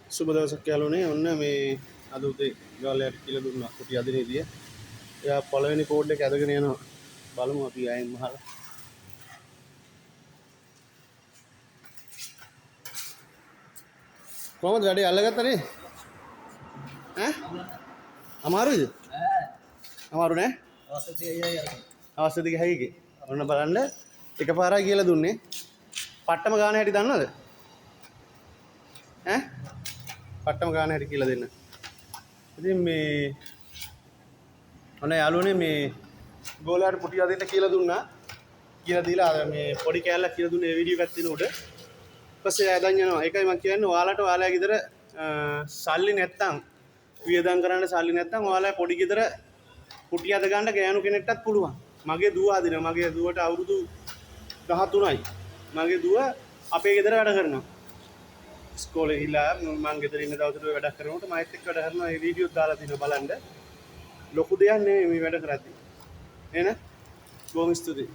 සුබ දවසක් යාළුවනේ. ඔන්න මේ අද උදේ ගාලයට කියලා දුන්නා කුටි අදිනේදී. එයා පළවෙනි කෝඩ් එක අදගෙන යනවා. බලමු අපි ආයෙත් මහලා. කොහමද වැඩේ අල්ලගත්තනේ? ඈ? අමාරුයිද? අමාරු නෑ? අවශ්‍ය දෙක හැයිගේ. ඔන්න බලන්න එකපාරයි කියලා දුන්නේ. පට්ටම ගාන හැටි දන්නවද? ඈ? පට්ටම ගාන හැටි කියලා දෙන්න. ඉතින් මේ ඔන්න යාළුවනේ මේ ගෝලයාට පුටි අදින්න කියලා දුන්නා. කියලා දීලා මේ පොඩි කෑල්ලක් කියලා දුන්නේ ඒ වීඩියෝ එකක් තියෙන උඩ. ඊපස්සේ ආදන් යනවා. ඒකයි මම කියන්නේ ඔයාලට ඔයාලගේ ගෙදර සල්ලි නැත්තම් වියදම් කරන්න සල්ලි නැත්තම් ඔයාලා පොඩි ගෙදර පුටි අද ගන්න ගෑනු කෙනෙක්ටත් පුළුවන්. මගේ දුව අදිනවා. මගේ දුවට අවුරුදු 13යි. මගේ දුව අපේ ගෙදර වැඩ කරනවා. ඉස්කෝලේ ගිහලා මම ගෙදර ඉන්න දවසට වැඩ කරනකොට මයිත් එක්ක වැඩ කරනවා. ඒ වීඩියෝත් දාලා තිනවා බලන්න. ලොකු දෙයක් නෙමෙයි මේ වැඩ කරද්දී. එහෙනම් බොහොම ස්තුතියි.